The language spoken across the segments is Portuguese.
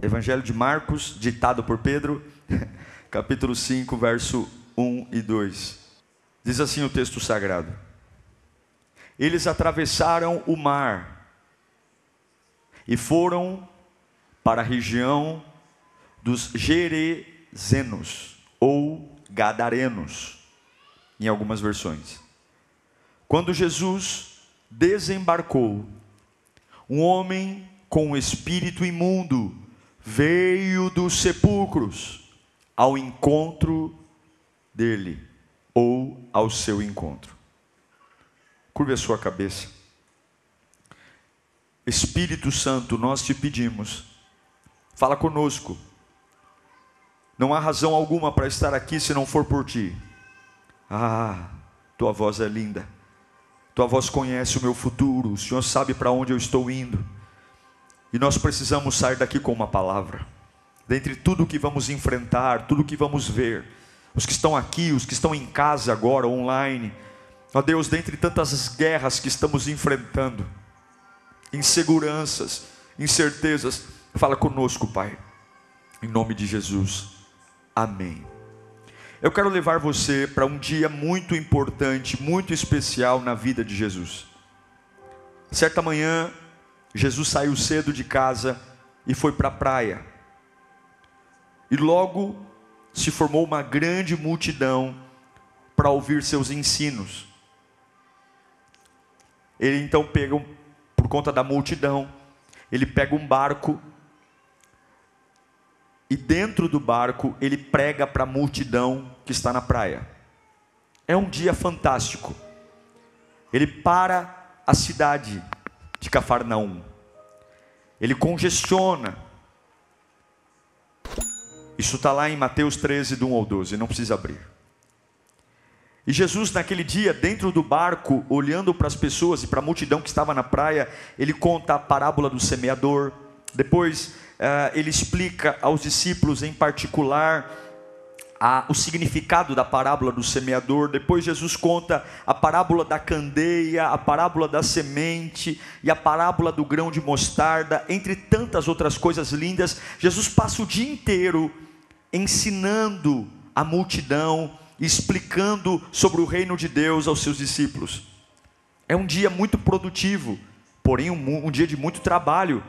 Evangelho de Marcos, ditado por Pedro, capítulo 5, verso 1 e 2. Diz assim o texto sagrado: eles atravessaram o mar e foram para a região dos Gerezenos, ou Gadarenos, em algumas versões. Quando Jesus desembarcou, um homem com um espírito imundo veio dos sepulcros ao encontro dele, ou ao seu encontro. Curve a sua cabeça. Espírito Santo, nós te pedimos, fala conosco. Não há razão alguma para estar aqui se não for por ti. Ah, tua voz é linda. Tua voz conhece o meu futuro. O Senhor sabe para onde eu estou indo. E nós precisamos sair daqui com uma palavra. Dentre tudo que vamos enfrentar, tudo que vamos ver, os que estão aqui, os que estão em casa agora, online, ó Deus, dentre tantas guerras que estamos enfrentando, inseguranças, incertezas, fala conosco, Pai, em nome de Jesus, amém. Eu quero levar você para um dia muito importante, muito especial na vida de Jesus. Certa manhã, Jesus saiu cedo de casa e foi para a praia. E logo se formou uma grande multidão para ouvir seus ensinos. Ele então pega, por conta da multidão, ele pega um barco, e dentro do barco ele prega para a multidão que está na praia. É um dia fantástico. Ele para a cidade de Cafarnaum. Ele congestiona. Isso está lá em Mateus 13, do 1 ao 12, não precisa abrir. E Jesus naquele dia, dentro do barco, olhando para as pessoas e para a multidão que estava na praia, ele conta a parábola do semeador. Depois ele explica aos discípulos em particular o significado da parábola do semeador. Depois Jesus conta a parábola da candeia, a parábola da semente e a parábola do grão de mostarda, entre tantas outras coisas lindas. Jesus passa o dia inteiro ensinando a multidão, explicando sobre o reino de Deus aos seus discípulos. É um dia muito produtivo, porém um dia de muito trabalho.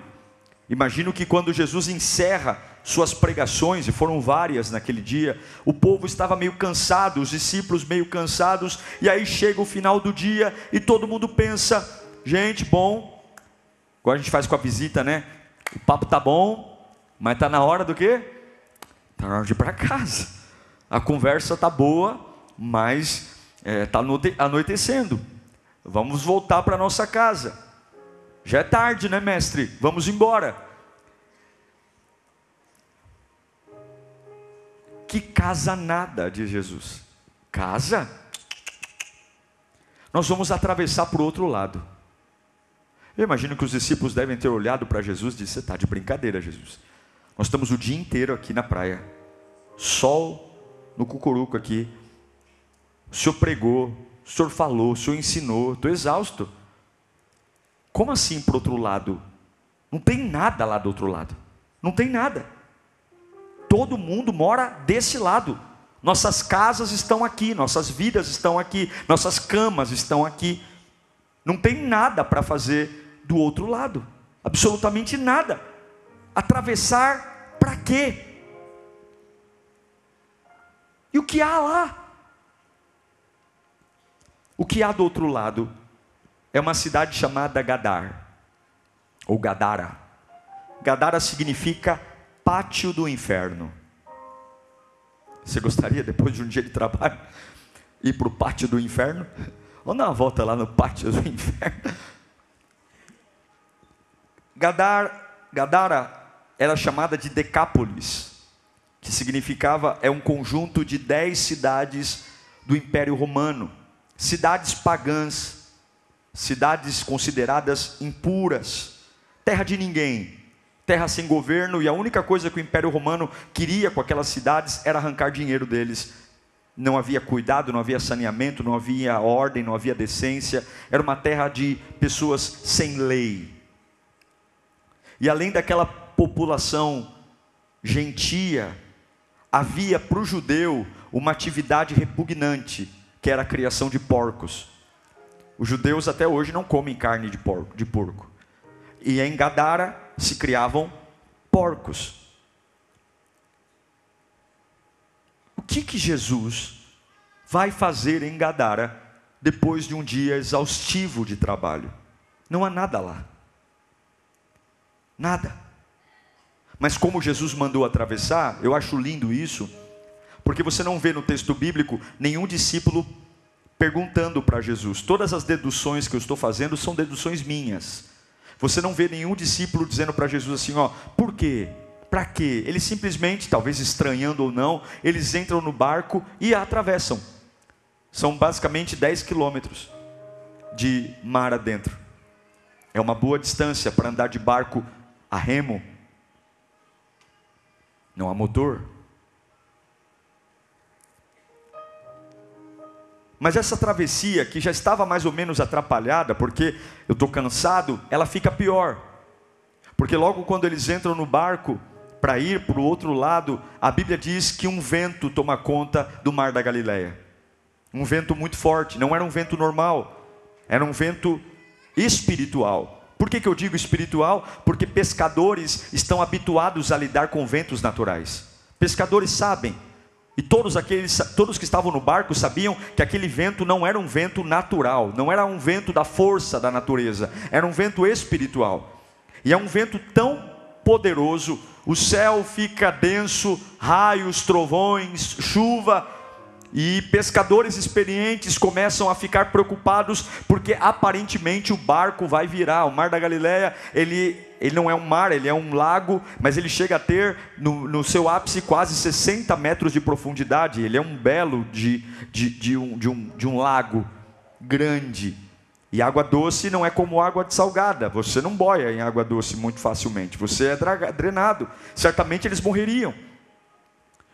Imagino que quando Jesus encerra suas pregações, e foram várias naquele dia, o povo estava meio cansado, os discípulos meio cansados, e aí chega o final do dia, e todo mundo pensa, gente, bom, igual a gente faz com a visita, né? O papo tá bom, mas está na hora do quê? Está na hora de ir para casa. A conversa tá boa, mas está anoitecendo. Vamos voltar para nossa casa. Já é tarde, né, mestre? Vamos embora. Que casa nada, diz Jesus. Casa? Nós vamos atravessar para o outro lado. Eu imagino que os discípulos devem ter olhado para Jesus e disse: você está de brincadeira, Jesus. Nós estamos o dia inteiro aqui na praia. Sol no cucuruco aqui. O Senhor pregou, o Senhor falou, o Senhor ensinou. Estou exausto. Como assim para o outro lado? Não tem nada lá do outro lado. Não tem nada. Todo mundo mora desse lado. Nossas casas estão aqui, nossas vidas estão aqui, nossas camas estão aqui. Não tem nada para fazer do outro lado. Absolutamente nada. Atravessar para quê? E o que há lá? O que há do outro lado é uma cidade chamada Gadar, ou Gadara. Gadara significa pátio do inferno. Você gostaria, depois de um dia de trabalho, ir para o pátio do inferno? Vamos dar uma volta lá no pátio do inferno. Gadara era chamada de Decápolis, que significava, é um conjunto de 10 cidades do Império Romano. Cidades pagãs, cidades consideradas impuras, terra de ninguém, terra sem governo, e a única coisa que o Império Romano queria com aquelas cidades era arrancar dinheiro deles. Não havia cuidado, não havia saneamento, não havia ordem, não havia decência. Era uma terra de pessoas sem lei. E além daquela população gentia, havia para o judeu uma atividade repugnante, que era a criação de porcos. Os judeus até hoje não comem carne de porco. E em Gadara se criavam porcos. O que Jesus vai fazer em Gadara depois de um dia exaustivo de trabalho? Não há nada lá. Nada. Mas como Jesus mandou atravessar, eu acho lindo isso, porque você não vê no texto bíblico nenhum discípulo perguntando para Jesus. Todas as deduções que eu estou fazendo são deduções minhas. Você não vê nenhum discípulo dizendo para Jesus assim, ó, por quê? Para quê? Eles simplesmente, talvez estranhando ou não, eles entram no barco e a atravessam. São basicamente 10 quilômetros de mar adentro. É uma boa distância para andar de barco a remo. Não há motor. Mas essa travessia, que já estava mais ou menos atrapalhada, porque eu estou cansado, ela fica pior. Porque logo quando eles entram no barco, para ir para o outro lado, a Bíblia diz que um vento toma conta do mar da Galileia. Um vento muito forte, não era um vento normal, era um vento espiritual. Por que eu digo espiritual? Porque pescadores estão habituados a lidar com ventos naturais. Pescadores sabem. E todos que estavam no barco sabiam que aquele vento não era um vento natural, não era um vento da força da natureza, era um vento espiritual. E é um vento tão poderoso, o céu fica denso, raios, trovões, chuva, e pescadores experientes começam a ficar preocupados, porque aparentemente o barco vai virar. O mar da Galileia, ele não é um mar, ele é um lago, mas ele chega a ter no seu ápice quase 60 metros de profundidade. Ele é um belo de um lago grande. E água doce não é como água salgada, você não boia em água doce muito facilmente, você é drenado, certamente eles morreriam.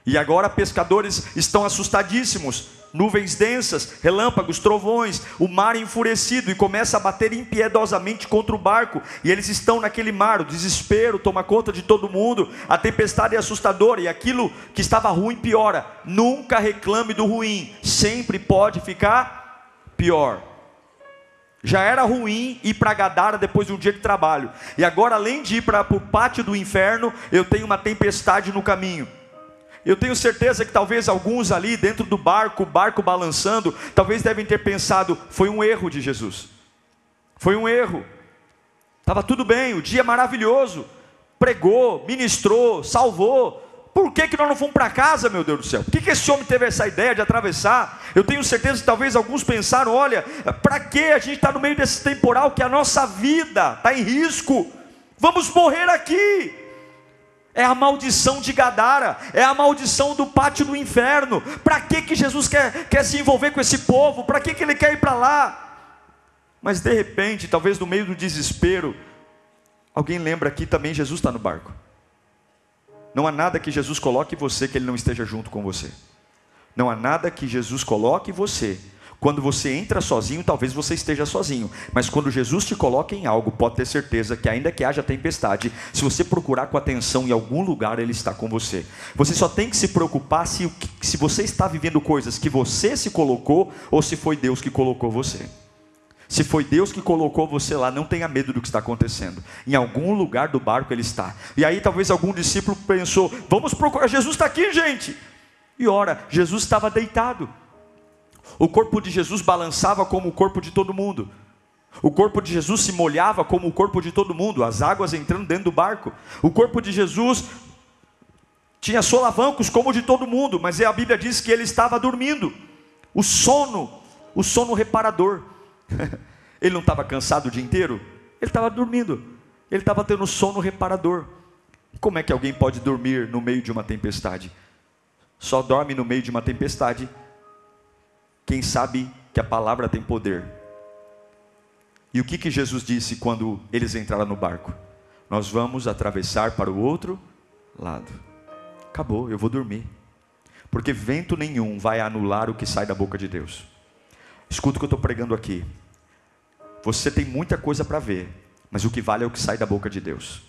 E agora pescadores estão assustadíssimos, nuvens densas, relâmpagos, trovões, o mar enfurecido, e começa a bater impiedosamente contra o barco, e eles estão naquele mar, o desespero toma conta de todo mundo, a tempestade é assustadora, e aquilo que estava ruim piora. Nunca reclame do ruim, sempre pode ficar pior. Já era ruim ir para Gadara depois de um dia de trabalho, e agora além de ir para o pátio do inferno, eu tenho uma tempestade no caminho. Eu tenho certeza que talvez alguns ali dentro do barco, o barco balançando, talvez devem ter pensado, foi um erro de Jesus. Foi um erro. Estava tudo bem, o dia maravilhoso. Pregou, ministrou, salvou. Por que nós não fomos para casa, meu Deus do céu? Por que esse homem teve essa ideia de atravessar? Eu tenho certeza que talvez alguns pensaram, olha, para que a gente está no meio desse temporal que a nossa vida está em risco? Vamos morrer aqui. É a maldição de Gadara, é a maldição do pátio do inferno. Para que Jesus quer se envolver com esse povo? Para que ele quer ir para lá? Mas de repente, talvez no meio do desespero, alguém lembra que também Jesus está no barco. Não há nada que Jesus coloque em você que ele não esteja junto com você. Não há nada que Jesus coloque em você. Quando você entra sozinho, talvez você esteja sozinho, mas quando Jesus te coloca em algo, pode ter certeza que ainda que haja tempestade, se você procurar com atenção em algum lugar, ele está com você. Você só tem que se preocupar se você está vivendo coisas que você se colocou, ou se foi Deus que colocou você. Se foi Deus que colocou você lá, não tenha medo do que está acontecendo. Em algum lugar do barco ele está. E aí talvez algum discípulo pensou, vamos procurar, Jesus está aqui, gente. E ora, Jesus estava deitado. O corpo de Jesus balançava como o corpo de todo mundo. O corpo de Jesus se molhava como o corpo de todo mundo, as águas entrando dentro do barco. O corpo de Jesus tinha solavancos como o de todo mundo, mas a Bíblia diz que ele estava dormindo. O sono reparador. Ele não estava cansado o dia inteiro? Ele estava dormindo. Ele estava tendo sono reparador. Como é que alguém pode dormir no meio de uma tempestade? Só dorme no meio de uma tempestade quem sabe que a palavra tem poder. E o que Jesus disse quando eles entraram no barco? Nós vamos atravessar para o outro lado. Acabou, eu vou dormir. Porque vento nenhum vai anular o que sai da boca de Deus. Escuta o que eu estou pregando aqui. Você tem muita coisa para ver, mas o que vale é o que sai da boca de Deus.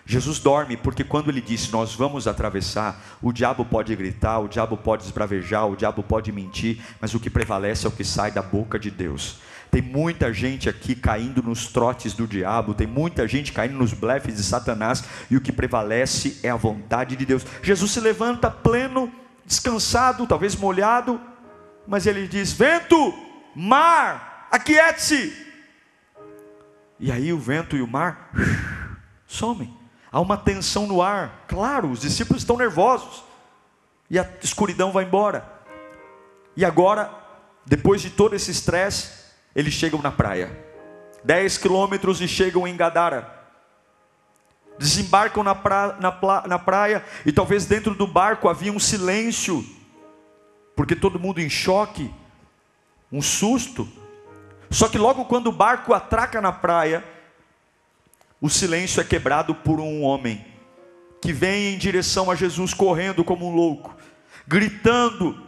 Jesus dorme porque quando ele disse nós vamos atravessar, o diabo pode gritar, o diabo pode esbravejar, o diabo pode mentir, mas o que prevalece é o que sai da boca de Deus. Tem muita gente aqui caindo nos trotes do diabo, tem muita gente caindo nos blefes de Satanás, e o que prevalece é a vontade de Deus. Jesus se levanta pleno, descansado, talvez molhado, mas ele diz: vento, mar, aquiete-se. E aí o vento e o mar somem. Há uma tensão no ar, claro, os discípulos estão nervosos, e a escuridão vai embora. E agora, depois de todo esse estresse, eles chegam na praia, 10 quilômetros e chegam em Gadara, desembarcam na praia, e talvez dentro do barco havia um silêncio, porque todo mundo em choque, um susto. Só que logo quando o barco atraca na praia, o silêncio é quebrado por um homem, que vem em direção a Jesus correndo como um louco, gritando,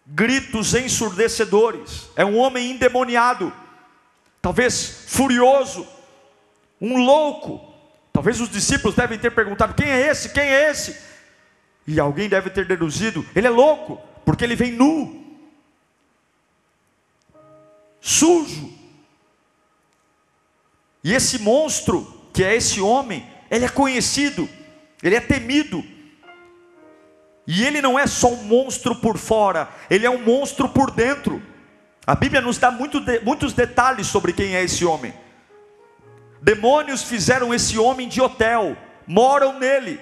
gritos ensurdecedores. É um homem endemoniado, talvez furioso, um louco. Talvez os discípulos devem ter perguntado: quem é esse? Quem é esse? E alguém deve ter deduzido: ele é louco, porque ele vem nu, sujo. E esse monstro, que é esse homem, ele é conhecido, ele é temido. E ele não é só um monstro por fora, ele é um monstro por dentro. A Bíblia nos dá muitos detalhes sobre quem é esse homem. Demônios fizeram esse homem de hotel, moram nele,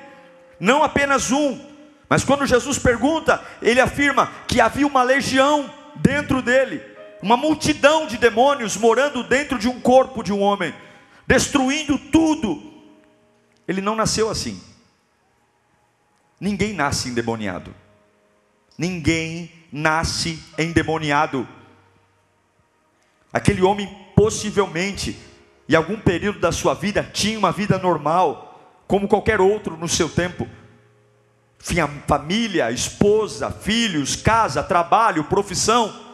não apenas um, mas quando Jesus pergunta, ele afirma que havia uma legião dentro dele, uma multidão de demônios morando dentro de um corpo de um homem, destruindo tudo. Ele não nasceu assim. Ninguém nasce endemoniado. Ninguém nasce endemoniado. Aquele homem possivelmente, em algum período da sua vida, tinha uma vida normal, como qualquer outro no seu tempo. Tinha família, esposa, filhos, casa, trabalho, profissão.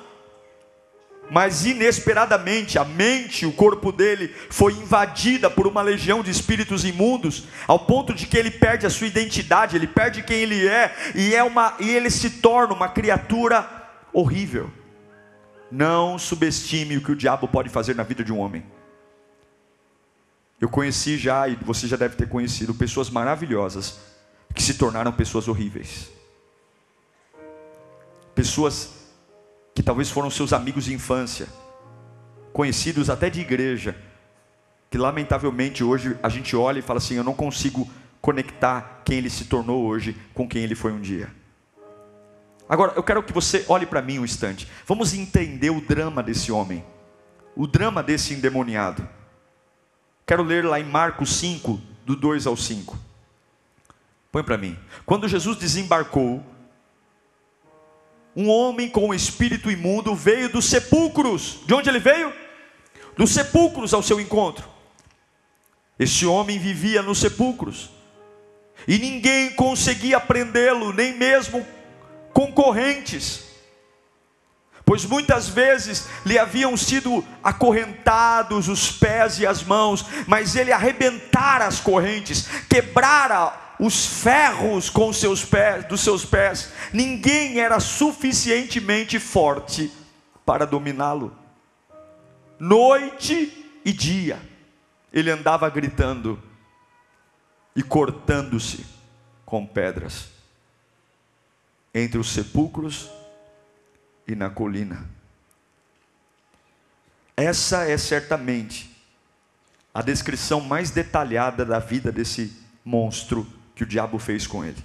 Mas inesperadamente a mente, o corpo dele foi invadida por uma legião de espíritos imundos, ao ponto de que ele perde a sua identidade, ele perde quem ele é, e ele se torna uma criatura horrível. Não subestime o que o diabo pode fazer na vida de um homem. Eu conheci já, e você já deve ter conhecido, pessoas maravilhosas que se tornaram pessoas horríveis. Pessoas que talvez foram seus amigos de infância, conhecidos até de igreja, que lamentavelmente hoje a gente olha e fala assim: eu não consigo conectar quem ele se tornou hoje com quem ele foi um dia. Agora eu quero que você olhe para mim um instante. Vamos entender o drama desse homem, o drama desse endemoniado. Quero ler lá em Marcos 5, do 2 ao 5. Põe para mim. Quando Jesus desembarcou, um homem com um espírito imundo veio dos sepulcros. De onde ele veio? Dos sepulcros ao seu encontro. Esse homem vivia nos sepulcros, e ninguém conseguia prendê-lo, nem mesmo concorrentes, pois muitas vezes lhe haviam sido acorrentados os pés e as mãos, mas ele arrebentara as correntes, quebrara os ferros com dos seus pés. Ninguém era suficientemente forte para dominá-lo. Noite e dia ele andava gritando e cortando-se com pedras entre os sepulcros e na colina. Essa é certamente a descrição mais detalhada da vida desse monstro que o diabo fez com ele.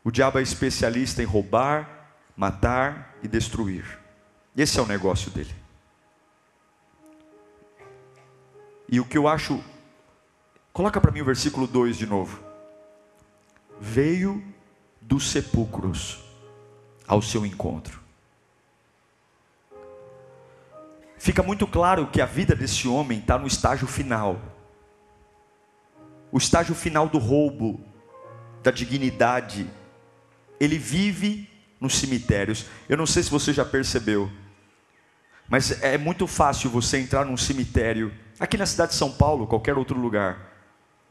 O diabo é especialista em roubar, matar e destruir. Esse é o negócio dele. E o que eu acho, coloca para mim o versículo 2 de novo. Veio dos sepulcros ao seu encontro. Fica muito claro que a vida desse homem está no estágio final. O estágio final do roubo, da dignidade. Ele vive nos cemitérios. Eu não sei se você já percebeu, mas é muito fácil você entrar num cemitério aqui na cidade de São Paulo, qualquer outro lugar,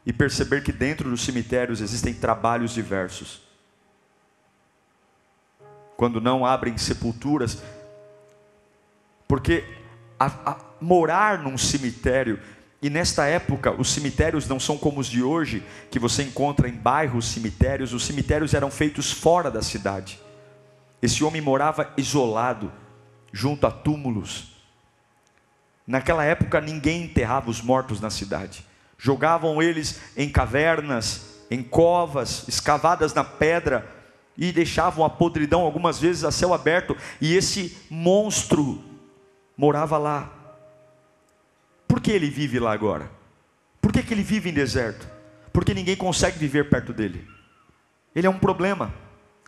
e perceber que dentro dos cemitérios existem trabalhos diversos. Quando não abrem sepulturas, porque morar num cemitério, e nesta época os cemitérios não são como os de hoje, que você encontra em bairros cemitérios. Os cemitérios eram feitos fora da cidade. Esse homem morava isolado, junto a túmulos. Naquela época ninguém enterrava os mortos na cidade. Jogavam eles em cavernas, em covas, escavadas na pedra, e deixavam a podridão algumas vezes a céu aberto, e esse monstro morava lá. Por que ele vive lá agora? Por que ele vive em deserto? Porque ninguém consegue viver perto dele. Ele é um problema.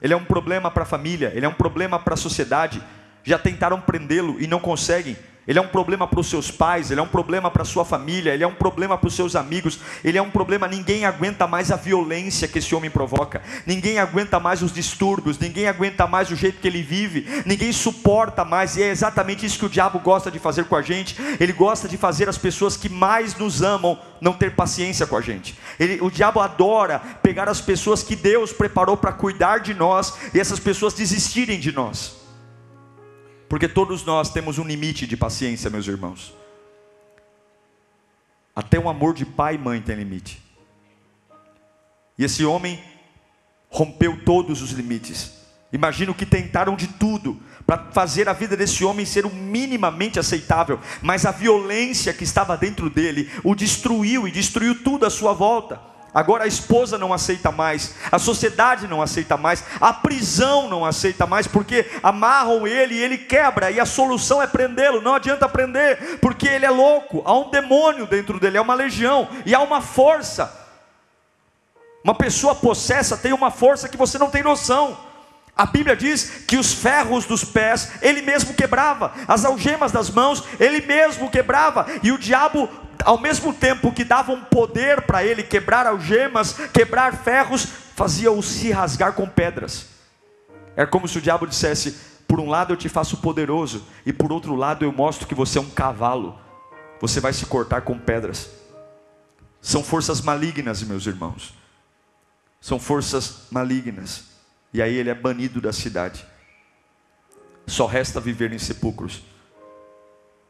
Ele é um problema para a família, ele é um problema para a sociedade. Já tentaram prendê-lo e não conseguem. Ele é um problema para os seus pais, ele é um problema para a sua família, ele é um problema para os seus amigos, ele é um problema. Ninguém aguenta mais a violência que esse homem provoca, ninguém aguenta mais os distúrbios, ninguém aguenta mais o jeito que ele vive, ninguém suporta mais. E é exatamente isso que o diabo gosta de fazer com a gente. Ele gosta de fazer as pessoas que mais nos amam não ter paciência com a gente. O diabo adora pegar as pessoas que Deus preparou para cuidar de nós, e essas pessoas desistirem de nós. Porque todos nós temos um limite de paciência, meus irmãos. Até o amor de pai e mãe tem limite. E esse homem rompeu todos os limites. Imagino que tentaram de tudo para fazer a vida desse homem ser o minimamente aceitável, mas a violência que estava dentro dele o destruiu, e destruiu tudo à sua volta. Agora a esposa não aceita mais, a sociedade não aceita mais, a prisão não aceita mais, porque amarram ele e ele quebra, e a solução é prendê-lo. Não adianta prender, porque ele é louco, há um demônio dentro dele, há uma legião, e há uma força. Uma pessoa possessa tem uma força que você não tem noção. A Bíblia diz que os ferros dos pés ele mesmo quebrava, as algemas das mãos ele mesmo quebrava, e o diabo, ao mesmo tempo que dava um poder para ele quebrar algemas, quebrar ferros, fazia-o se rasgar com pedras. É como se o diabo dissesse: por um lado eu te faço poderoso, e por outro lado eu mostro que você é um cavalo, você vai se cortar com pedras. São forças malignas, meus irmãos, são forças malignas. E aí ele é banido da cidade, só resta viver em sepulcros.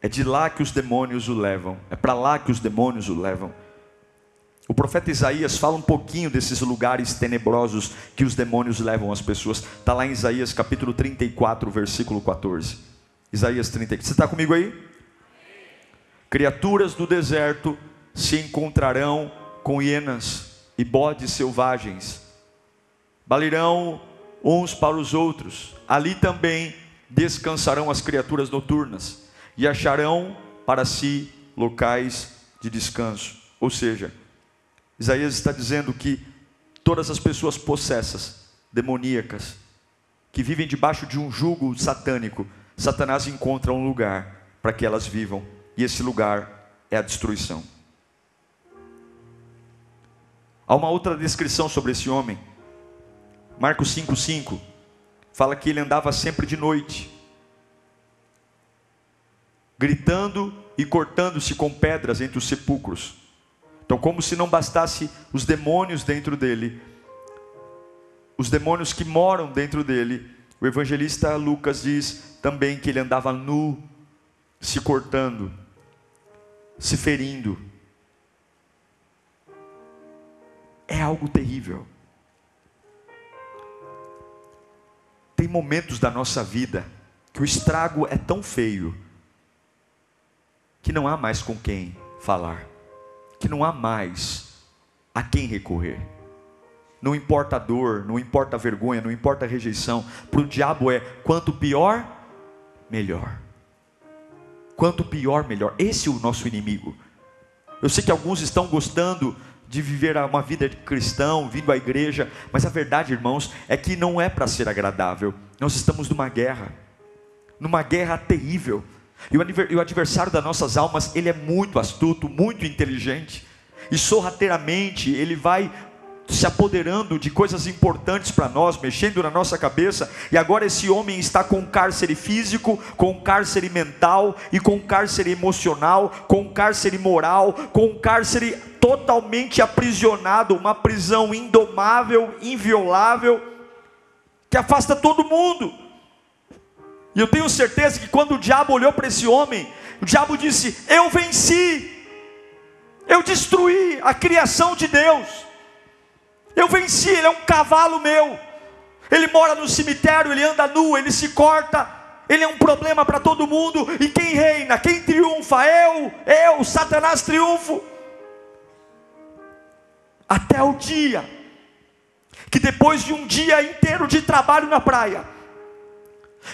É de lá que os demônios o levam, é para lá que os demônios o levam. O profeta Isaías fala um pouquinho desses lugares tenebrosos que os demônios levam as pessoas. Está lá em Isaías capítulo 34, versículo 14. Isaías 34, você está comigo aí? Criaturas do deserto se encontrarão com hienas e bodes selvagens, balirão uns para os outros, ali também descansarão as criaturas noturnas, e acharão para si locais de descanso. Ou seja, Isaías está dizendo que todas as pessoas possessas, demoníacas, que vivem debaixo de um jugo satânico, Satanás encontra um lugar para que elas vivam, e esse lugar é a destruição. Há uma outra descrição sobre esse homem. Marcos 5,5 fala que ele andava sempre de noite, gritando e cortando-se com pedras entre os sepulcros. Então, como se não bastasse os demônios dentro dele, os demônios que moram dentro dele, o evangelista Lucas diz também que ele andava nu, se cortando, se ferindo. É algo terrível. Tem momentos da nossa vida que o estrago é tão feio que não há mais com quem falar, que não há mais a quem recorrer. Não importa a dor, não importa a vergonha, não importa a rejeição. Para o diabo é quanto pior, melhor. Quanto pior, melhor. Esse é o nosso inimigo. Eu sei que alguns estão gostando de viver uma vida de cristão, vindo à igreja, mas a verdade, irmãos, é que não é para ser agradável. Nós estamos numa guerra terrível, e o adversário das nossas almas, ele é muito astuto, muito inteligente, e sorrateiramente ele vai se apoderando de coisas importantes para nós, mexendo na nossa cabeça, e agora esse homem está com um cárcere físico, com um cárcere mental, e com um cárcere emocional, com um cárcere moral, com um cárcere totalmente aprisionado, uma prisão indomável, inviolável, que afasta todo mundo. E eu tenho certeza que quando o diabo olhou para esse homem, o diabo disse: eu venci, eu destruí a criação de Deus, eu venci, ele é um cavalo meu, ele mora no cemitério, ele anda nu, ele se corta, ele é um problema para todo mundo, e quem reina, quem triunfa? Eu, Satanás triunfo. Até o dia, que depois de um dia inteiro de trabalho na praia,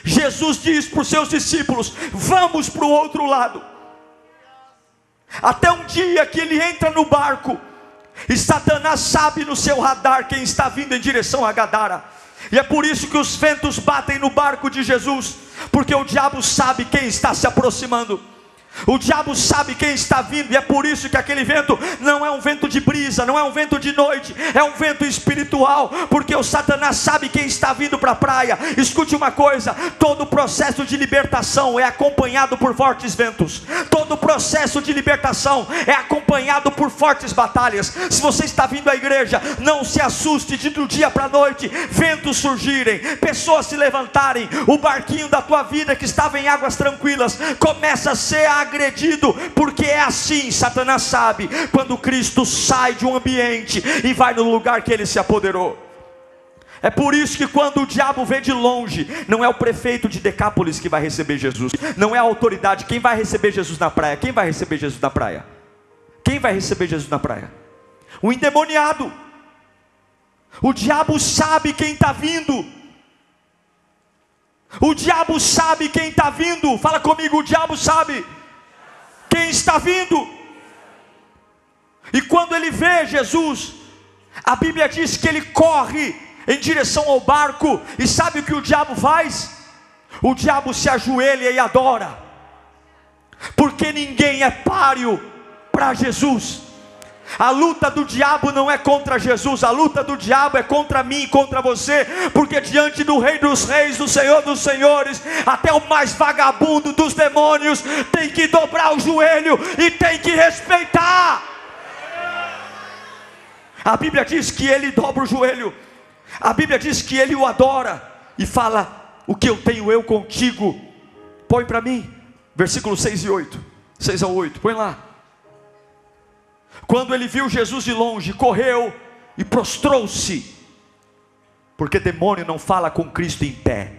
Jesus diz para os seus discípulos: vamos para o outro lado. Até um dia que ele entra no barco, e Satanás sabe no seu radar quem está vindo em direção a Gadara, e é por isso que os ventos batem no barco de Jesus, porque o diabo sabe quem está se aproximando. O diabo sabe quem está vindo, e é por isso que aquele vento não é um vento de brisa, não é um vento de noite, é um vento espiritual, porque o Satanás sabe quem está vindo para a praia. Escute uma coisa: todo processo de libertação é acompanhado por fortes ventos, todo processo de libertação é acompanhado por fortes batalhas. Se você está vindo à igreja, não se assuste de do dia para a noite ventos surgirem, pessoas se levantarem, o barquinho da tua vida que estava em águas tranquilas começa a ser agredido, porque é assim. Satanás sabe quando Cristo sai de um ambiente e vai no lugar que ele se apoderou. É por isso que quando o diabo vê de longe, não é o prefeito de Decápolis que vai receber Jesus, não é a autoridade. Quem vai receber Jesus na praia? Quem vai receber Jesus na praia? Quem vai receber Jesus na praia? O endemoniado. O diabo sabe quem está vindo. O diabo sabe quem está vindo. Fala comigo: o diabo sabe quem está vindo. E quando ele vê Jesus, a Bíblia diz que ele corre em direção ao barco, e sabe o que o diabo faz? O diabo se ajoelha e adora, porque ninguém é páreo para Jesus. A luta do diabo não é contra Jesus, a luta do diabo é contra mim e contra você, porque diante do Rei dos Reis, do Senhor dos Senhores, até o mais vagabundo dos demônios tem que dobrar o joelho e tem que respeitar. A Bíblia diz que ele dobra o joelho, a Bíblia diz que ele o adora e fala: o que eu tenho eu contigo, põe para mim, versículos 6 e 8, 6 a 8, põe lá. Quando ele viu Jesus de longe, correu e prostrou-se, porque demônio não fala com Cristo em pé,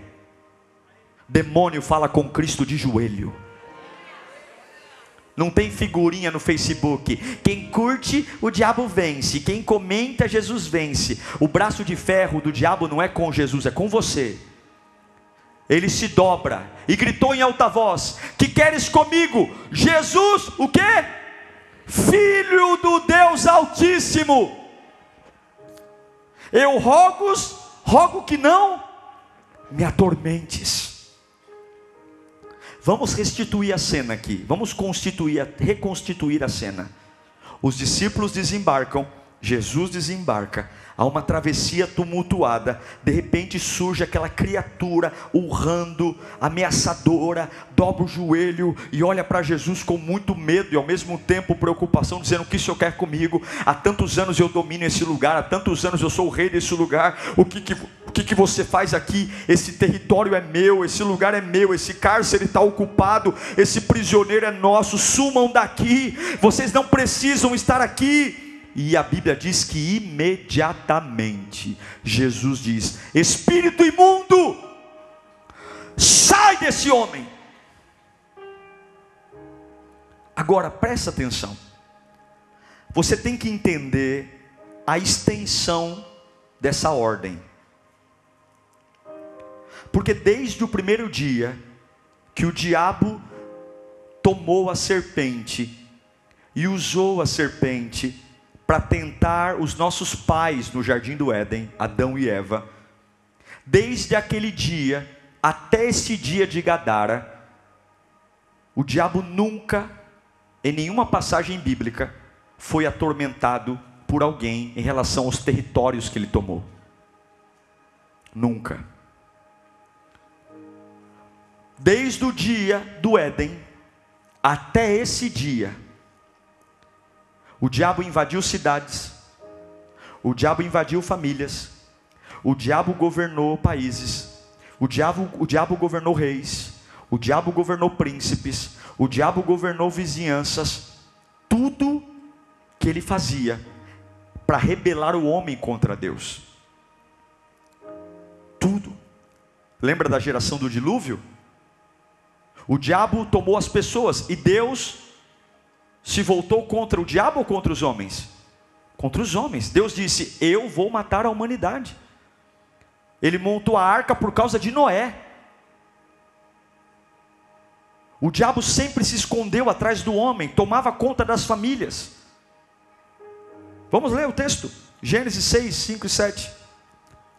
demônio fala com Cristo de joelho. Não tem figurinha no Facebook: quem curte, o diabo vence, quem comenta, Jesus vence. O braço de ferro do diabo não é com Jesus, é com você. Ele se dobra e gritou em alta voz: que queres comigo, Jesus, o quê? Filho do Deus Altíssimo, eu rogo que não me atormentes. Vamos restituir a cena aqui, vamos reconstituir a cena. Os discípulos desembarcam, Jesus desembarca, há uma travessia tumultuada, de repente surge aquela criatura urrando, ameaçadora, dobra o joelho e olha para Jesus com muito medo e ao mesmo tempo preocupação, dizendo: o que o Senhor quer comigo? Há tantos anos eu domino esse lugar, há tantos anos eu sou o rei desse lugar, o que você faz aqui? Esse território é meu, esse lugar é meu, esse cárcere está ocupado, esse prisioneiro é nosso, sumam daqui, vocês não precisam estar aqui. E a Bíblia diz que imediatamente Jesus diz: espírito imundo, sai desse homem. Agora presta atenção, você tem que entender a extensão dessa ordem, porque desde o primeiro dia que o diabo tomou a serpente e usou a serpente para tentar os nossos pais no jardim do Éden, Adão e Eva, desde aquele dia até esse dia de Gadara, o diabo nunca, em nenhuma passagem bíblica, foi atormentado por alguém em relação aos territórios que ele tomou. Nunca. Desde o dia do Éden até esse dia, o diabo invadiu cidades, o diabo invadiu famílias, o diabo governou países, o diabo governou reis, o diabo governou príncipes, o diabo governou vizinhanças. Tudo que ele fazia para rebelar o homem contra Deus. Tudo. Lembra da geração do dilúvio? O diabo tomou as pessoas e Deus se voltou contra o diabo ou contra os homens? Contra os homens. Deus disse: eu vou matar a humanidade. Ele montou a arca por causa de Noé. O diabo sempre se escondeu atrás do homem, tomava conta das famílias. Vamos ler o texto, Gênesis 6, 5 e 7.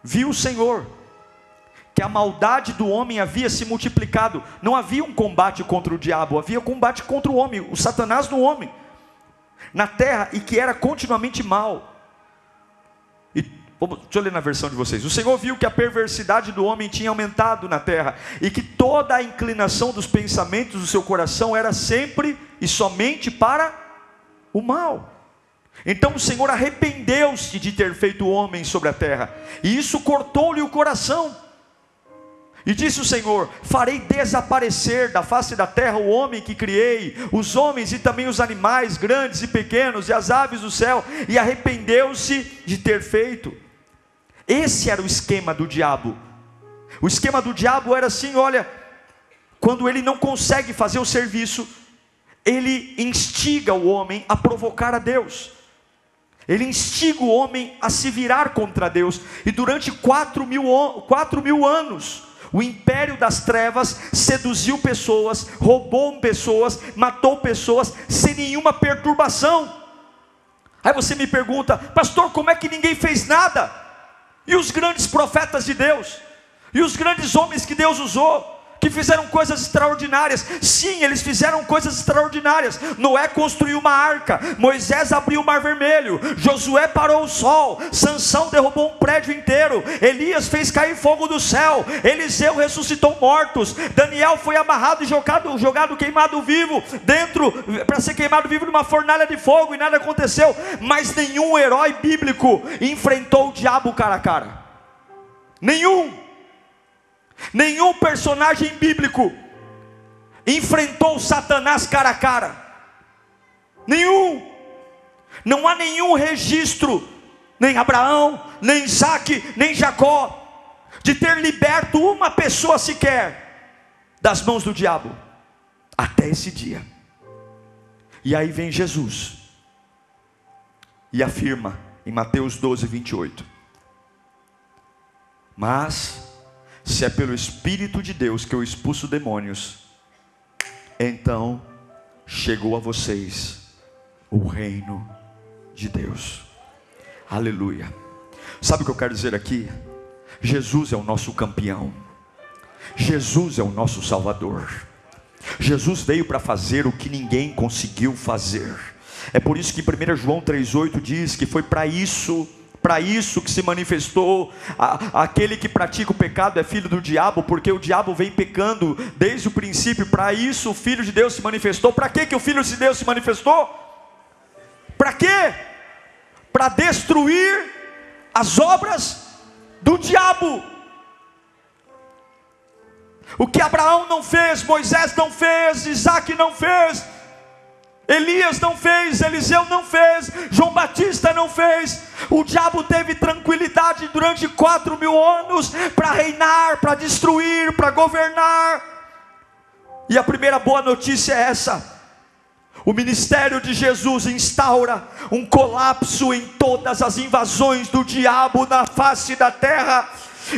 Viu o Senhor que a maldade do homem havia se multiplicado. Não havia um combate contra o diabo, havia combate contra o homem, o Satanás no homem, na terra, e que era continuamente mal. Deixa eu ler na versão de vocês. O Senhor viu que a perversidade do homem tinha aumentado na terra, e que toda a inclinação dos pensamentos do seu coração era sempre e somente para o mal. Então o Senhor arrependeu-se de ter feito o homem sobre a terra, e isso cortou-lhe o coração. E disse o Senhor: farei desaparecer da face da terra o homem que criei, os homens e também os animais, grandes e pequenos, e as aves do céu. E arrependeu-se de ter feito. Esse era o esquema do diabo. O esquema do diabo era assim: olha, quando ele não consegue fazer o serviço, ele instiga o homem a provocar a Deus. Ele instiga o homem a se virar contra Deus. E durante 4 mil anos, o império das trevas seduziu pessoas, roubou pessoas, matou pessoas, sem nenhuma perturbação. Aí você me pergunta: pastor, como é que ninguém fez nada? E os grandes profetas de Deus? E os grandes homens que Deus usou? Que fizeram coisas extraordinárias? Sim, eles fizeram coisas extraordinárias. Noé construiu uma arca, Moisés abriu o mar vermelho, Josué parou o sol, Sansão derrubou um prédio inteiro, Elias fez cair fogo do céu, Eliseu ressuscitou mortos, Daniel foi amarrado e jogado queimado vivo, para ser queimado vivo numa fornalha de fogo, e nada aconteceu. Mas nenhum herói bíblico enfrentou o diabo cara a cara. Nenhum personagem bíblico enfrentou Satanás cara a cara. Nenhum. Não há nenhum registro, nem Abraão, nem Isaque, nem Jacó, de ter liberto uma pessoa sequer das mãos do diabo, até esse dia. E aí vem Jesus e afirma em Mateus 12, 28: mas se é pelo Espírito de Deus que eu expulso demônios, então chegou a vocês o reino de Deus. Aleluia. Sabe o que eu quero dizer aqui? Jesus é o nosso campeão. Jesus é o nosso Salvador. Jesus veio para fazer o que ninguém conseguiu fazer. É por isso que 1 João 3,8 diz que foi para isso que se manifestou. Aquele que pratica o pecado é filho do diabo, porque o diabo vem pecando desde o princípio. Para isso o Filho de Deus se manifestou. Para que o Filho de Deus se manifestou? Para quê? Para destruir as obras do diabo. O que Abraão não fez, Moisés não fez, Isaque não fez, Elias não fez, Eliseu não fez, João Batista não fez. O diabo teve tranquilidade durante 4 mil anos para reinar, para destruir, para governar. E a primeira boa notícia é essa: o ministério de Jesus instaura um colapso em todas as invasões do diabo na face da terra.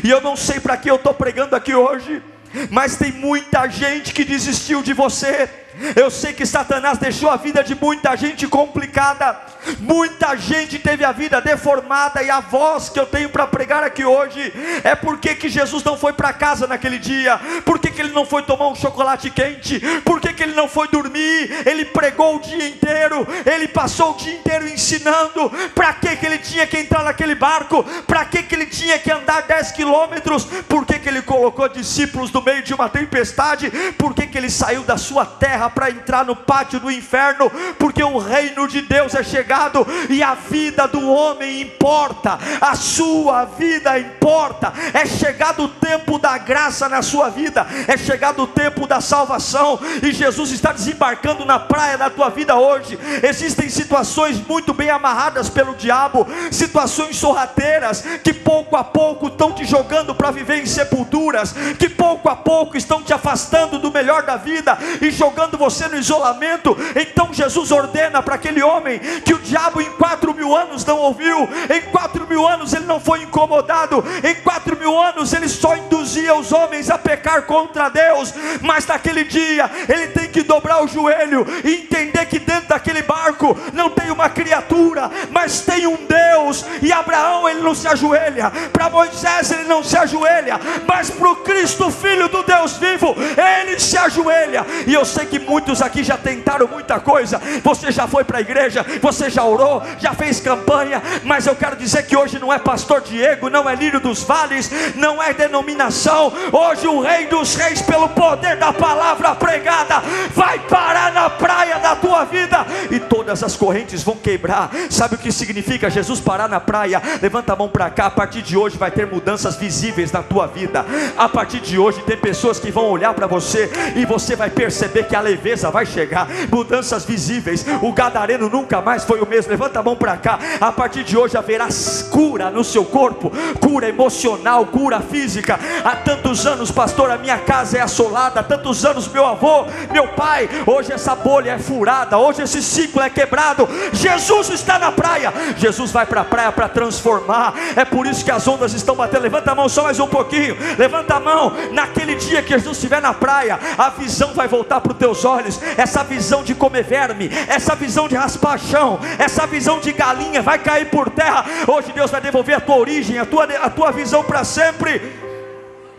E eu não sei para que eu estou pregando aqui hoje, mas tem muita gente que desistiu de você, Eu sei que Satanás deixou a vida de muita gente complicada, muita gente teve a vida deformada, e a voz que eu tenho para pregar aqui hoje é porque que Jesus não foi para casa naquele dia, porque que ele não foi tomar um chocolate quente, porque que ele não foi dormir, ele pregou o dia inteiro, ele passou o dia inteiro ensinando. Para que ele tinha que entrar naquele barco? Para que ele tinha que andar 10 quilômetros? Por que ele colocou discípulos no meio de uma tempestade? Por que ele saiu da sua terra para entrar no pátio do inferno? Porque o reino de Deus é chegado, e a vida do homem importa, a sua vida importa. É chegado o tempo da graça na sua vida, é chegado o tempo da salvação, e Jesus está desembarcando na praia da tua vida hoje. Existem situações muito bem amarradas pelo diabo, situações sorrateiras, que pouco a pouco estão te jogando para viver em sepulturas, que pouco a pouco estão te afastando do melhor da vida e jogando você no isolamento. Então Jesus ordena para aquele homem que o diabo em 4.000 anos não ouviu, em 4.000 anos ele não foi incomodado, em 4.000 anos ele só induzia os homens a pecar contra Deus. Mas naquele dia ele tem que dobrar o joelho e entender que dentro daquele barco não tem uma criatura, mas tem um Deus. E Abraão ele não se ajoelha, para Moisés ele não se ajoelha, mas para o Cristo Filho do Deus vivo ele se ajoelha. E eu sei que muitos aqui já tentaram muita coisa, você já foi para a igreja, você já orou, já fez campanha, mas eu quero dizer que hoje não é pastor Diego, não é lírio dos vales, não é denominação. Hoje o Rei dos Reis, pelo poder da palavra pregada, vai parar na praia da tua vida, e todas as correntes vão quebrar. Sabe o que significa Jesus parar na praia? Levanta a mão para cá. A partir de hoje vai ter mudanças visíveis na tua vida. A partir de hoje tem pessoas que vão olhar para você, e você vai perceber que a leveza vai chegar. Mudanças visíveis. O gadareno nunca mais foi o mesmo. Levanta a mão para cá. A partir de hoje haverá cura no seu corpo, cura emocional, cura física. Há tantos anos, pastor, a minha casa é assolada, há tantos anos meu avô, meu pai, hoje essa bolha é furada, hoje esse ciclo é quebrado. Jesus está na praia, Jesus vai para a praia para transformar. É por isso que as ondas estão batendo. Levanta a mão só mais um pouquinho, levanta a mão. Naquele dia que Jesus estiver na praia, a visão vai voltar para os teus olhos. Essa visão de comer verme, essa visão de raspar chão, essa visão de galinha vai cair por terra. Hoje Deus vai devolver a tua origem, a tua visão para sempre.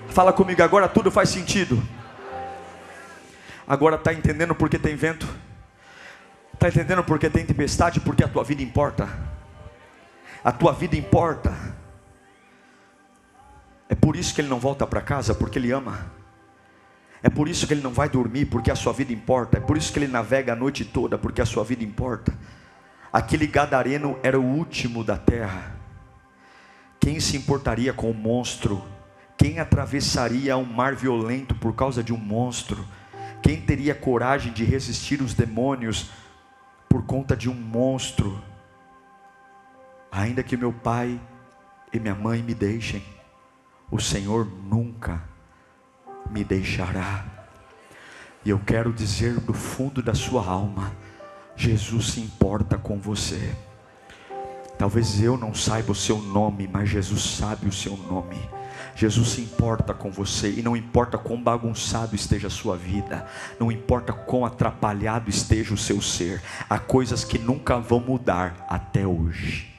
Fala comigo agora, tudo faz sentido. Agora está entendendo porque tem vento? Está entendendo porque tem tempestade? Porque a tua vida importa. A tua vida importa. É por isso que ele não volta para casa, porque ele ama. É por isso que ele não vai dormir, porque a sua vida importa. É por isso que ele navega a noite toda, porque a sua vida importa. Aquele gadareno era o último da terra. Quem se importaria com o monstro? Quem atravessaria um mar violento por causa de um monstro? Quem teria coragem de resistir os demônios por conta de um monstro? Ainda que meu pai e minha mãe me deixem, o Senhor nunca me deixará. E eu quero dizer do fundo da sua alma, Jesus se importa com você. Talvez eu não saiba o seu nome, mas Jesus sabe o seu nome. Jesus se importa com você, e não importa quão bagunçado esteja a sua vida, não importa quão atrapalhado esteja o seu ser. Há coisas que nunca vão mudar até hoje.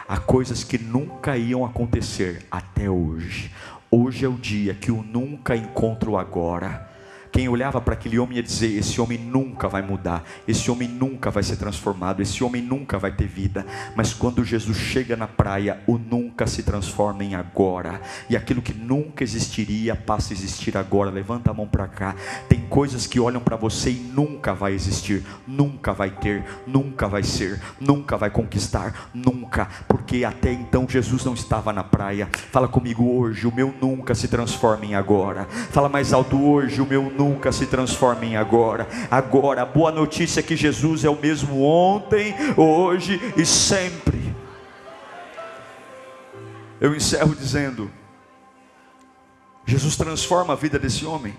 Há coisas que nunca iam acontecer até hoje. Hoje é o dia que o nunca encontra o agora. Quem olhava para aquele homem ia dizer: esse homem nunca vai mudar, esse homem nunca vai ser transformado, esse homem nunca vai ter vida. Mas quando Jesus chega na praia, o nunca se transforma em agora, e aquilo que nunca existiria passa a existir agora. Levanta a mão para cá. Tem coisas que olham para você e nunca vai existir, nunca vai ter, nunca vai ser, nunca vai conquistar, nunca, porque até então Jesus não estava na praia. Fala comigo: hoje o meu nunca se transforma em agora. Fala mais alto: hoje o meu nunca se transforma em agora. Agora, a boa notícia é que Jesus é o mesmo ontem, hoje e sempre. Eu encerro dizendo: Jesus transforma a vida desse homem.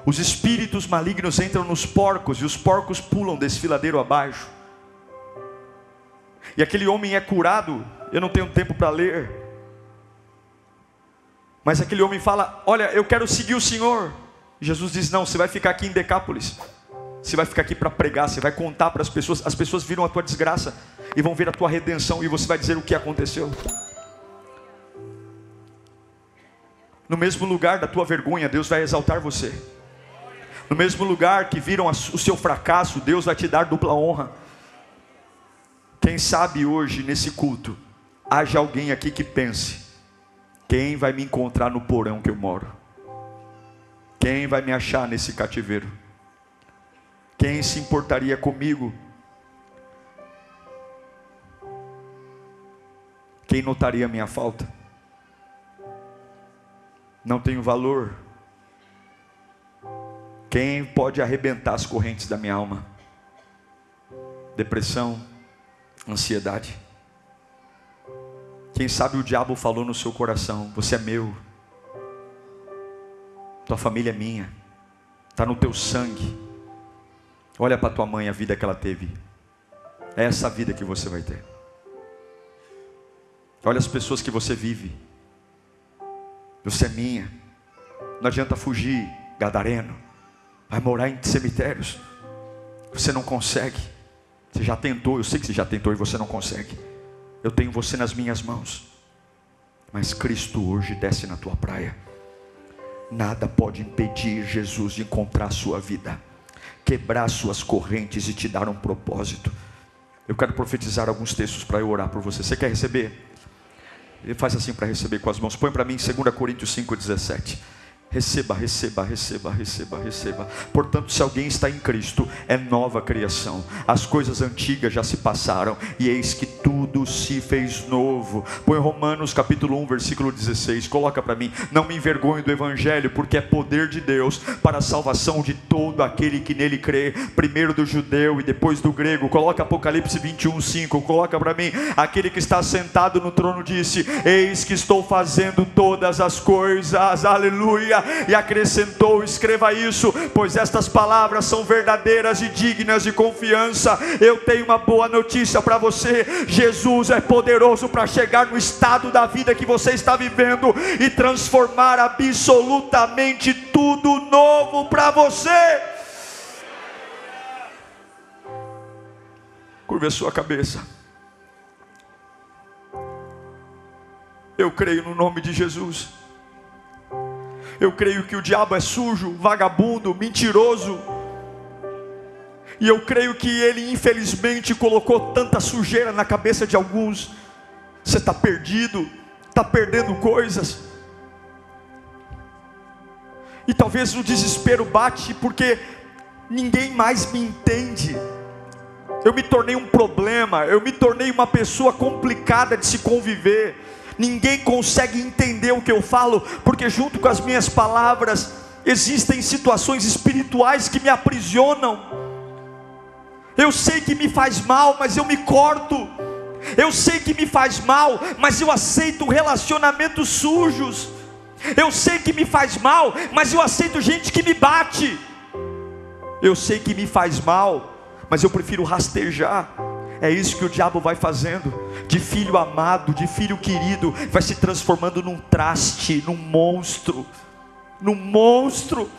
Os espíritos malignos entram nos porcos, e os porcos pulam desfiladeiro abaixo, e aquele homem é curado. Eu não tenho tempo para ler, mas aquele homem fala: olha, eu quero seguir o Senhor. Jesus diz: não, você vai ficar aqui em Decápolis. Você vai ficar aqui para pregar, você vai contar para as pessoas viram a tua desgraça e vão ver a tua redenção, e você vai dizer o que aconteceu. No mesmo lugar da tua vergonha, Deus vai exaltar você. No mesmo lugar que viram o seu fracasso, Deus vai te dar dupla honra. Quem sabe hoje nesse culto haja alguém aqui que pense: quem vai me encontrar no porão que eu moro? Quem vai me achar nesse cativeiro? Quem se importaria comigo? Quem notaria a minha falta? Não tenho valor. Quem pode arrebentar as correntes da minha alma? Depressão, ansiedade. Quem sabe o diabo falou no seu coração: você é meu, tua família é minha, está no teu sangue. Olha para tua mãe, a vida que ela teve, é essa vida que você vai ter. Olha as pessoas que você vive, você é minha. Não adianta fugir, gadareno, vai morar em cemitérios, você não consegue. Você já tentou, eu sei que você já tentou e você não consegue. Eu tenho você nas minhas mãos. Mas Cristo hoje desce na tua praia. Nada pode impedir Jesus de encontrar a sua vida, quebrar suas correntes e te dar um propósito. Eu quero profetizar alguns textos para eu orar por você. Você quer receber? Ele faz assim para receber com as mãos. Põe para mim 2 Coríntios 5,17. Receba, receba, receba, receba, receba. Portanto, se alguém está em Cristo, é nova criação. As coisas antigas já se passaram, e eis que tudo se fez novo. Põe Romanos capítulo 1, versículo 16. Coloca para mim: não me envergonhe do Evangelho, porque é poder de Deus para a salvação de todo aquele que nele crê, primeiro do judeu e depois do grego. Coloca Apocalipse 21:5. Coloca para mim: aquele que está sentado no trono disse: eis que estou fazendo todas as coisas. Aleluia. E acrescentou: escreva isso, pois estas palavras são verdadeiras e dignas de confiança. Eu tenho uma boa notícia para você: Jesus é poderoso para chegar no estado da vida que você está vivendo e transformar absolutamente tudo novo para você. Curva a sua cabeça. Eu creio no nome de Jesus. Eu creio que o diabo é sujo, vagabundo, mentiroso. E eu creio que ele infelizmente colocou tanta sujeira na cabeça de alguns. Você está perdido, está perdendo coisas. E talvez o desespero bate porque ninguém mais me entende. Eu me tornei um problema, eu me tornei uma pessoa complicada de se conviver. Ninguém consegue entender o que eu falo, porque junto com as minhas palavras existem situações espirituais que me aprisionam. Eu sei que me faz mal, mas eu me corto. Eu sei que me faz mal, mas eu aceito relacionamentos sujos. Eu sei que me faz mal, mas eu aceito gente que me bate. Eu sei que me faz mal, mas eu prefiro rastejar. É isso que o diabo vai fazendo. De filho amado, de filho querido, vai se transformando num traste, num monstro. Num monstro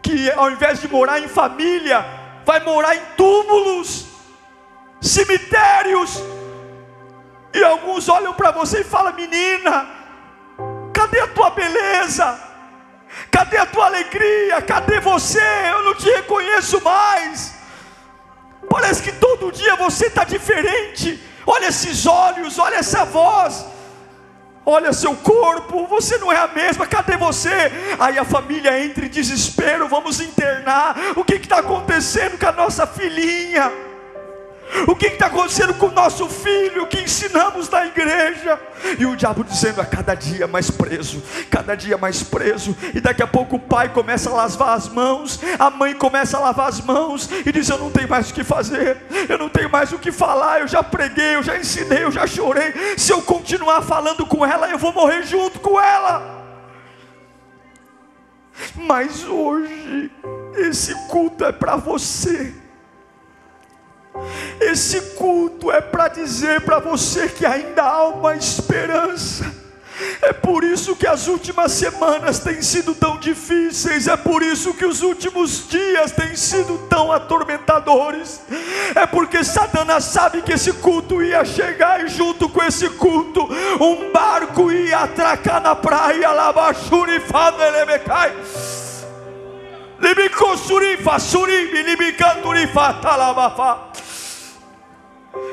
que ao invés de morar em família, vai morar em túmulos, cemitérios. E alguns olham para você e falam: menina, cadê a tua beleza? Cadê a tua alegria? Cadê você? Eu não te reconheço mais. Parece que todo dia você está diferente. Olha esses olhos, olha essa voz, olha seu corpo, você não é a mesma, cadê você? Aí a família entra em desespero: vamos internar. O que está acontecendo com a nossa filhinha? O que está acontecendo com o nosso filho que ensinamos na igreja? E o diabo dizendo: a cada dia mais preso, cada dia mais preso. E daqui a pouco o pai começa a lavar as mãos, a mãe começa a lavar as mãos e diz: eu não tenho mais o que fazer, eu não tenho mais o que falar, eu já preguei, eu já ensinei, eu já chorei. Se eu continuar falando com ela, eu vou morrer junto com ela. Mas hoje esse culto é para você. Esse culto é para dizer para você que ainda há uma esperança. É por isso que as últimas semanas têm sido tão difíceis, é por isso que os últimos dias têm sido tão atormentadores. É porque Satanás sabe que esse culto ia chegar, e junto com esse culto um barco ia atracar na praia.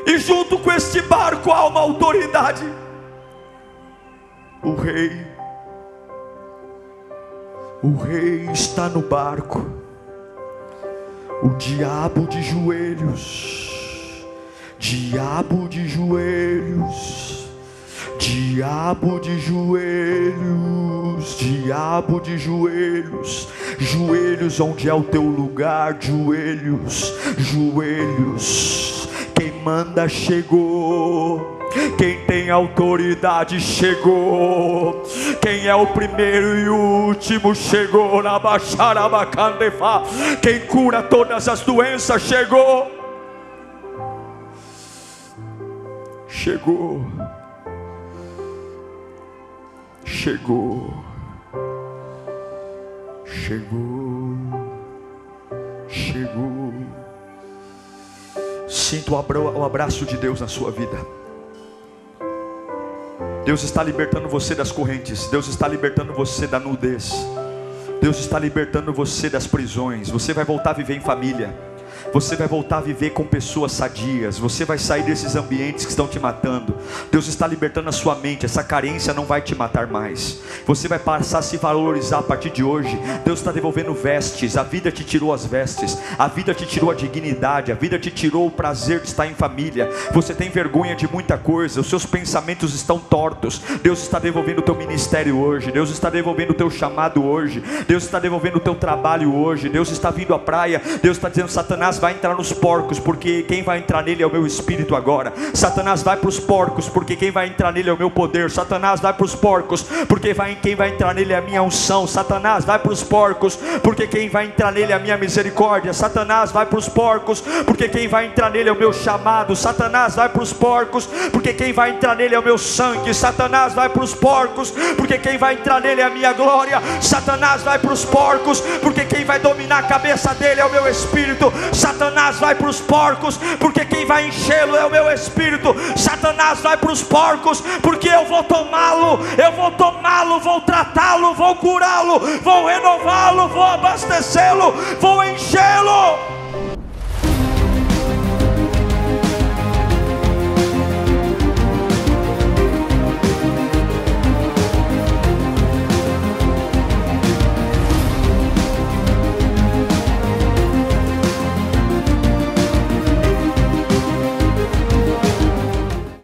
E junto com este barco há uma autoridade. O rei está no barco. O diabo de joelhos, diabo de joelhos, diabo de joelhos, diabo de joelhos, joelhos onde é o teu lugar, joelhos, joelhos. Quem manda chegou. Quem tem autoridade chegou. Quem é o primeiro e o último chegou. Na Baixarabacandefa. Quem cura todas as doenças chegou. Chegou. Chegou. Chegou. Chegou. Sinta o abraço de Deus na sua vida. Deus está libertando você das correntes. Deus está libertando você da nudez. Deus está libertando você das prisões. Você vai voltar a viver em família. Você vai voltar a viver com pessoas sadias. Você vai sair desses ambientes que estão te matando. Deus está libertando a sua mente. Essa carência não vai te matar mais. Você vai passar a se valorizar a partir de hoje. Deus está devolvendo vestes. A vida te tirou as vestes. A vida te tirou a dignidade. A vida te tirou o prazer de estar em família. Você tem vergonha de muita coisa. Os seus pensamentos estão tortos. Deus está devolvendo o teu ministério hoje. Deus está devolvendo o teu chamado hoje. Deus está devolvendo o teu trabalho hoje. Deus está vindo à praia. Deus está dizendo: Satanás vai entrar nos porcos, porque quem vai entrar nele é o meu espírito agora. Satanás vai para os porcos, porque quem vai entrar nele é o meu poder. Satanás vai para os porcos, porque quem vai entrar nele é a minha unção. Satanás vai para os porcos, porque quem vai entrar nele é a minha misericórdia. Satanás vai para os porcos, porque quem vai entrar nele é o meu chamado. Satanás vai para os porcos, porque quem vai entrar nele é o meu sangue. Satanás vai para os porcos, porque quem vai entrar nele é a minha glória. Satanás vai para os porcos, porque quem vai dominar a cabeça dele é o meu espírito. Satanás vai para os porcos, porque quem vai enchê-lo é o meu espírito. Satanás vai para os porcos, porque eu vou tomá-lo, vou tratá-lo, vou curá-lo, vou renová-lo, vou abastecê-lo, vou enchê-lo.